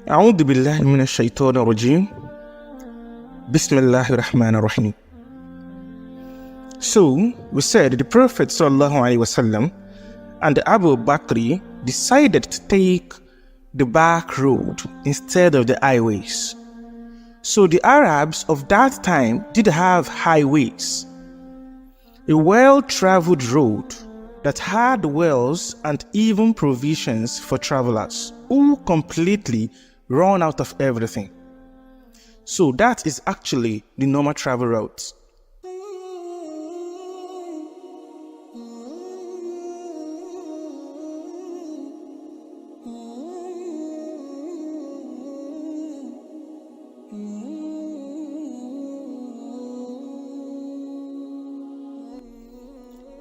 أعوذ بالله من الشيطان الرجيم. بسم الله الرحمن الرحيم. So, we said the Prophet ﷺ and Abu Bakr decided to take the back road instead of the highways. So the Arabs of that time did have highways, a well-traveled road that had wells and even provisions for travelers who completely run out of everything. So that is actually the normal travel route.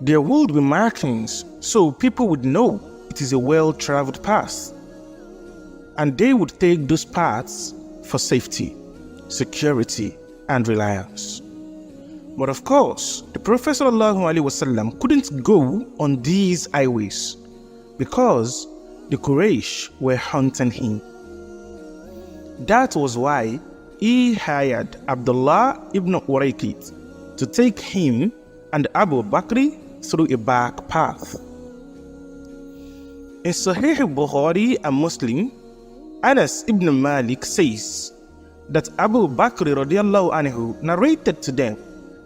There would be markings so people would know it is a well-traveled path, and they would take those paths for safety, security, and reliance. But of course, the Prophet ﷺ couldn't go on these highways because the Quraysh were hunting him. That was why he hired Abdullah ibn Urayqit to take him and Abu Bakr through a back path. In Sahih Bukhari and Muslim, Anas ibn Malik says that Abu Bakr radiallahu anhu narrated to them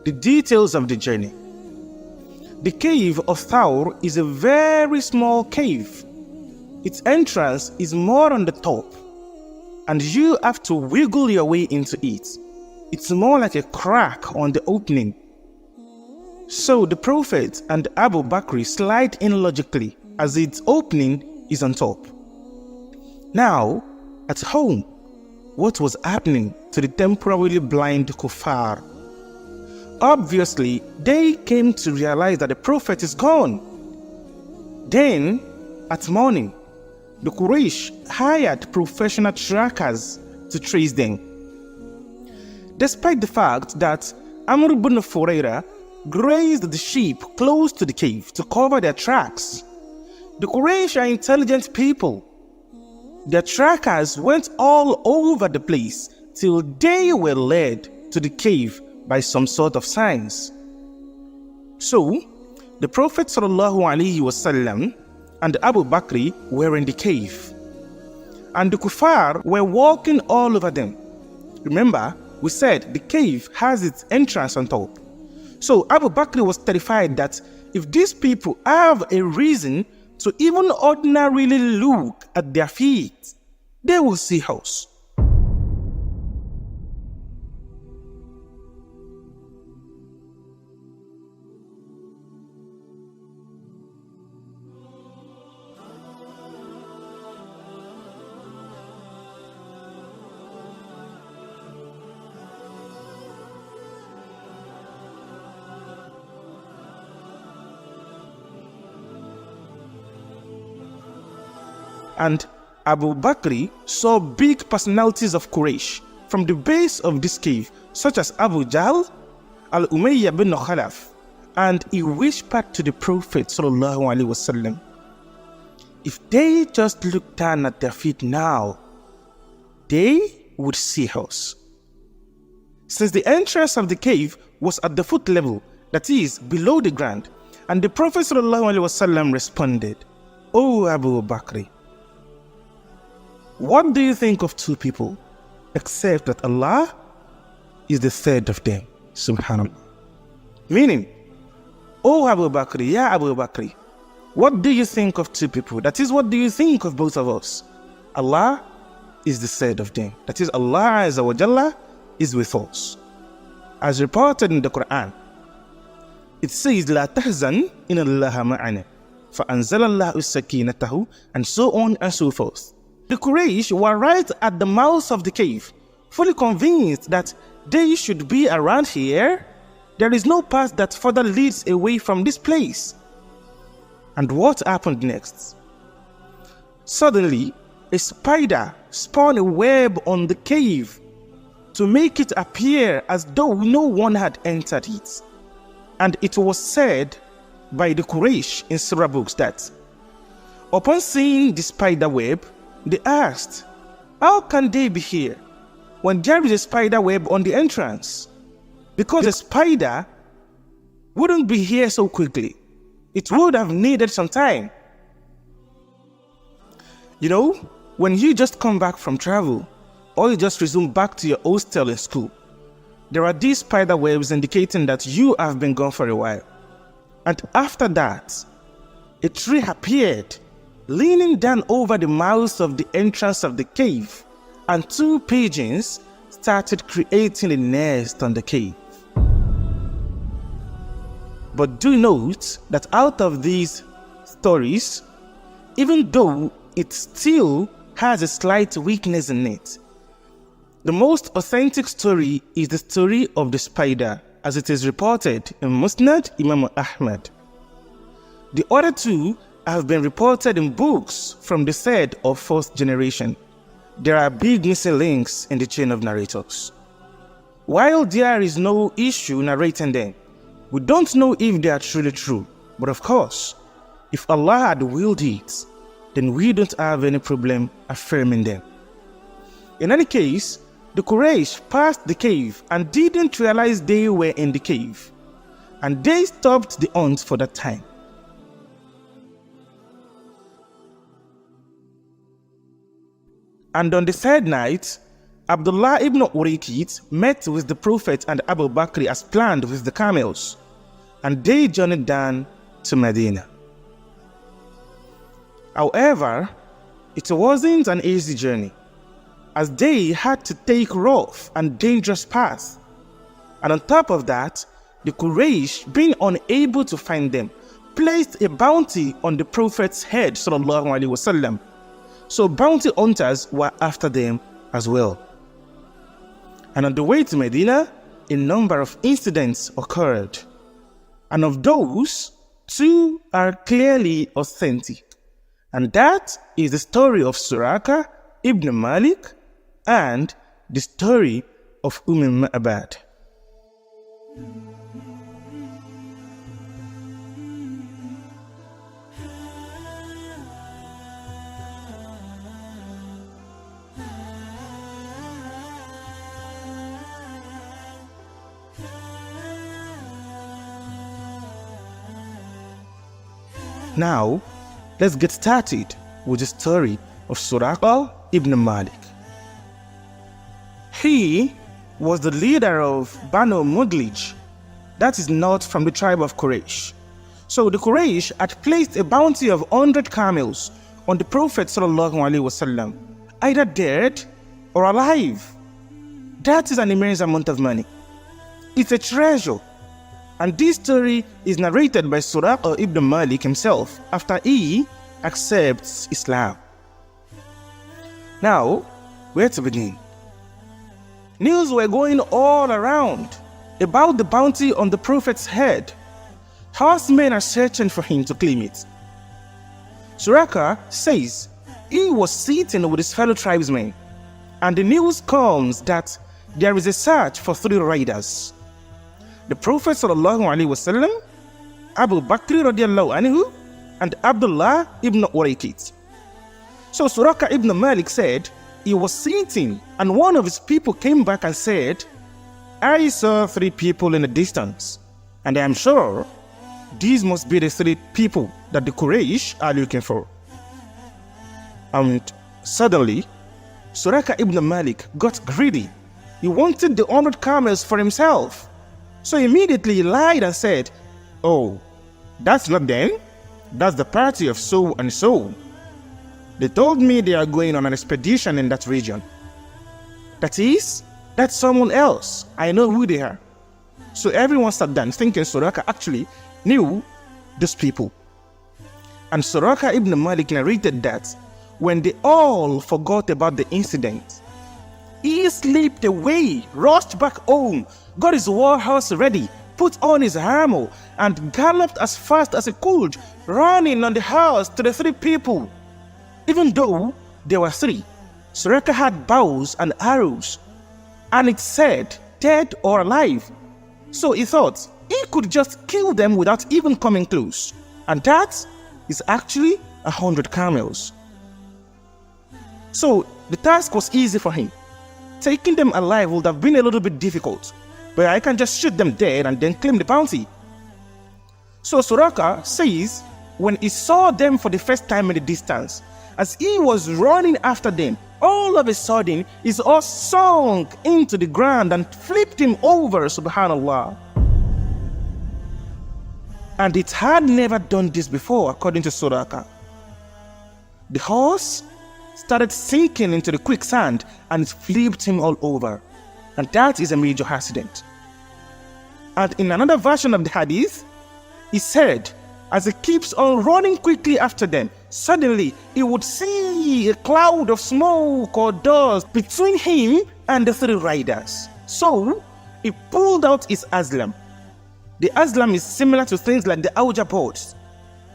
the details of the journey. The cave of Thawr is a very small cave. Its entrance is more on the top, and you have to wiggle your way into it. It's more like a crack on the opening. So the Prophet and Abu Bakr slide in logically as its opening is on top. Now, at home, what was happening to the temporarily blind kuffar? Obviously, they came to realize that the Prophet is gone. Then, at morning, the Quraysh hired professional trackers to trace them. Despite the fact that Amr ibn Furayra grazed the sheep close to the cave to cover their tracks, the Quraysh are intelligent people. Their trackers went all over the place till they were led to the cave by some sort of signs. So, the Prophet ﷺ and Abu Bakr were in the cave, and the kuffar were walking all over them. Remember, we said the cave has its entrance on top. So Abu Bakr was terrified that if these people have a reason to even ordinarily look at their feet, they will see us. And Abu Bakr saw big personalities of Quraysh from the base of this cave, such as Abu Jahl, Al-Umayyah bin Khalaf, and he whispered to the Prophet ﷺ, if they just look down at their feet now, they would see us. Since the entrance of the cave was at the foot level, that is, below the ground, and the Prophet ﷺ responded, O Abu Bakr, what do you think of two people, except that Allah is the third of them? Subhanallah. Meaning, oh Abu Bakr, ya Abu Bakr, what do you think of two people? That is, what do you think of both of us? Allah is the third of them. That is, Allah Azza wa Jalla is with us. As reported in the Quran, it says, La tahzan in Allah ma'ana, fa'anzalallahu sakinatahu, and so on and so forth. The Quraysh were right at the mouth of the cave, fully convinced that they should be around here. There is no path that further leads away from this place. And what happened next? Suddenly, a spider spun a web on the cave to make it appear as though no one had entered it. And it was said by the Quraysh in Surah books that upon seeing the spider web, they asked, How can they be here when there is a spider web on the entrance? Because the spider wouldn't be here so quickly. It would have needed some time. You know, when you just come back from travel, or you just resume back to your hostel in school, there are these spider webs indicating that you have been gone for a while. And after that, a tree appeared, leaning down over the mouth of the entrance of the cave, and 2 pigeons started creating a nest on the cave. But do note that out of these stories, even though it still has a slight weakness in it, the most authentic story is the story of the spider, as it is reported in Musnad Imam Ahmad. The other 2 have been reported in books from the 3rd or 4th generation. There are big missing links in the chain of narrators. While there is no issue narrating them, we don't know if they are truly true. But of course, if Allah had willed it, then we don't have any problem affirming them. In any case, the Quraysh passed the cave and didn't realize they were in the cave, and they stopped the hunt for that time. And on the 3rd night, Abdullah ibn Urayqit met with the Prophet and Abu Bakr as planned with the camels, and they journeyed down to Medina. However, it wasn't an easy journey, as they had to take rough and dangerous paths. And on top of that, the Quraysh, being unable to find them, placed a bounty on the Prophet's head, sallallahu alaihi wasallam. So bounty hunters were after them as well. And on the way to Medina, a number of incidents occurred. And of those, 2 are clearly authentic. And that is the story of Suraka ibn Malik and the story of Ma'bad. Now, let's get started with the story of Suraka ibn Malik. He was the leader of Banu Mudlij, that is not from the tribe of Quraysh. So the Quraysh had placed a bounty of 100 camels on the Prophet sallallahu alaihi wasallam, either dead or alive. That is an immense amount of money. It's a treasure. And this story is narrated by Suraka ibn Malik himself after he accepts Islam. Now, where to begin? News were going all around about the bounty on the Prophet's head. Horsemen are searching for him to claim it. Suraka says he was sitting with his fellow tribesmen, and the news comes that there is a search for 3 riders. The Prophet sallallahu alaihi wasallam, Abu Bakr radiallahu anhu, and Abdullah ibn Urayqit. So Suraka ibn Malik said he was sitting, and one of his people came back and said, I saw 3 people in the distance, and I am sure these must be the 3 people that the Quraysh are looking for. And suddenly, Suraka ibn Malik got greedy. He wanted the 100 camels for himself. So immediately he lied and said, oh, that's not them. That's the party of so and so. They told me they are going on an expedition in that region. That is, that's someone else. I know who they are. So everyone sat down thinking Suraka actually knew those people. And Suraka ibn Malik narrated that when they all forgot about the incident, he slipped away, rushed back home, got his war horse ready, put on his armor, and galloped as fast as he could, running on the horse to the 3 people. Even though there were 3, Suraka had bows and arrows, and it said dead or alive. So he thought he could just kill them without even coming close. And that is actually 100 camels. So The task was easy for him. Taking them alive would have been a little bit difficult, but I can just shoot them dead and then claim the bounty. So Suraka says, when he saw them for the first time in the distance, as he was running after them, all of a sudden his horse sunk into the ground and flipped him over, subhanallah. And it had never done this before, according to Suraka. The horse started sinking into the quicksand and it flipped him all over. And that is a major accident. And in another version of the hadith, he said, as he keeps on running quickly after them, suddenly he would see a cloud of smoke or dust between him and the three riders. So he pulled out his aslam. The aslam is similar to things like the Auja boards.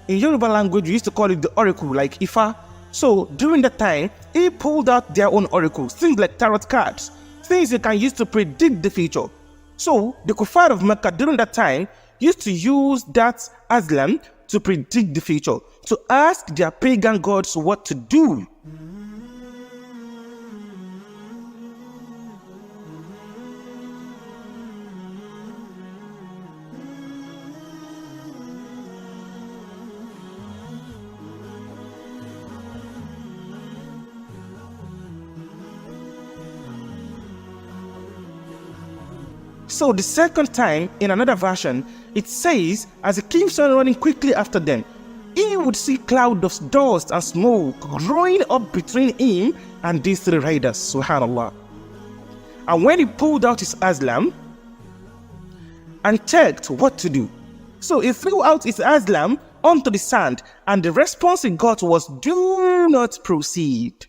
In Yoruba language, we used to call it the oracle, like Ifa. So during that time, he pulled out their own oracles, things like tarot cards, things you can use to predict the future. So the kuffar of Mecca during that time used to use that aslam to predict the future, to ask their pagan gods what to do. So the second time, in another version, it says, as he keeps on running quickly after them, he would see clouds of dust and smoke growing up between him and these three riders, subhanallah. And when he pulled out his aslam and checked what to do, so he threw out his aslam onto the sand, and the response he got was, "Do not proceed."